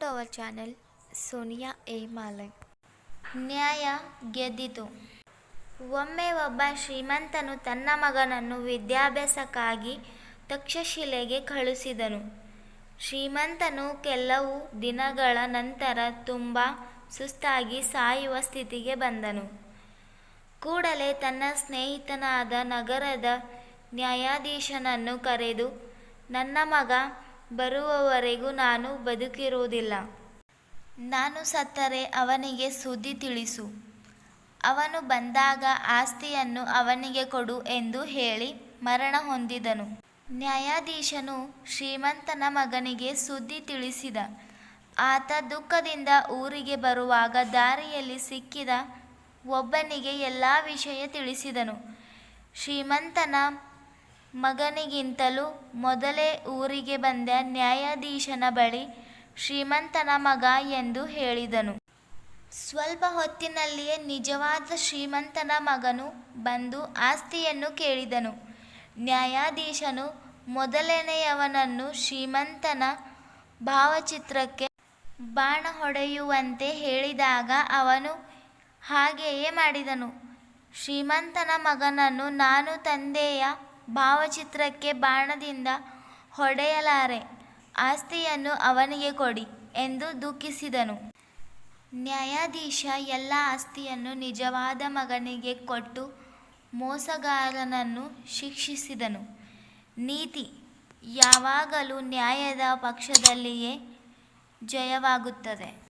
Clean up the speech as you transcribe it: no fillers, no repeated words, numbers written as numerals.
to our channel Sonia A. Malay. ನ್ಯಾಯ ಗೆದ್ದಿತು. ಒಮ್ಮೆ ಒಬ್ಬ ಶ್ರೀಮಂತನು ತನ್ನ ಮಗನನ್ನು ವಿದ್ಯಾಭ್ಯಾಸಕ್ಕಾಗಿ ತಕ್ಷಶಿಲೆಗೆ ಕಳುಹಿಸಿದನು. ಶ್ರೀಮಂತನು ಕೆಲವು ದಿನಗಳ ನಂತರ ತುಂಬ ಸುಸ್ತಾಗಿ ಸಾಯುವ ಸ್ಥಿತಿಗೆ ಬಂದನು. ಕೂಡಲೇ ತನ್ನ ಸ್ನೇಹಿತನಾದ ನಗರದ ನ್ಯಾಯಾಧೀಶನನ್ನು ಕರೆದು, ನನ್ನ ಮಗ ಬರುವವರೆಗೂ ನಾನು ಬದುಕಿರುವುದಿಲ್ಲ. ನಾನು ಸತ್ತರೆ ಅವನಿಗೆ ಸುದ್ದಿ ತಿಳಿಸು. ಅವನು ಬಂದಾಗ ಆಸ್ತಿಯನ್ನು ಅವನಿಗೆ ಕೊಡು ಎಂದು ಹೇಳಿ ಮರಣ ಹೊಂದಿದನು. ನ್ಯಾಯಾಧೀಶನು ಶ್ರೀಮಂತನ ಮಗನಿಗೆ ಸುದ್ದಿ ತಿಳಿಸಿದ. ಆತ ದುಃಖದಿಂದ ಊರಿಗೆ ಬರುವಾಗ ದಾರಿಯಲ್ಲಿ ಸಿಕ್ಕಿದ ಒಬ್ಬನಿಗೆ ಎಲ್ಲ ವಿಷಯ ತಿಳಿಸಿದನು. ಶ್ರೀಮಂತನ ಮಗನಿಗಿಂತಲೂ ಮೊದಲೇ ಊರಿಗೆ ಬಂದ ನ್ಯಾಯಾಧೀಶನ ಬಳಿ ಶ್ರೀಮಂತನ ಮಗ ಎಂದು ಹೇಳಿದನು. ಸ್ವಲ್ಪ ಹೊತ್ತಿನಲ್ಲಿಯೇ ನಿಜವಾದ ಶ್ರೀಮಂತನ ಮಗನು ಬಂದು ಆಸ್ತಿಯನ್ನು ಕೇಳಿದನು. ನ್ಯಾಯಾಧೀಶನು ಮೊದಲನೆಯವನನ್ನು ಶ್ರೀಮಂತನ ಭಾವಚಿತ್ರಕ್ಕೆ ಬಾಣ ಹೊಡೆಯುವಂತೆ ಹೇಳಿದಾಗ ಅವನು ಹಾಗೆಯೇ ಮಾಡಿದನು. ಶ್ರೀಮಂತನ ಮಗನನ್ನು, ನಾನು ತಂದೆಯ ಭಾವಚಿತ್ರಕ್ಕೆ ಬಾಣದಿಂದ ಹೊಡೆಯಲಾರೆ, ಆಸ್ತಿಯನ್ನು ಅವನಿಗೆ ಕೊಡಿ ಎಂದು ದುಃಖಿಸಿದನು. ನ್ಯಾಯಾಧೀಶ ಎಲ್ಲ ಆಸ್ತಿಯನ್ನು ನಿಜವಾದ ಮಗನಿಗೆ ಕೊಟ್ಟು ಮೋಸಗಾರನನ್ನು ಶಿಕ್ಷಿಸಿದನು. ನೀತಿ ಯಾವಾಗಲೂ ನ್ಯಾಯದ ಪಕ್ಷದಲ್ಲಿಯೇ ಜಯವಾಗುತ್ತದೆ.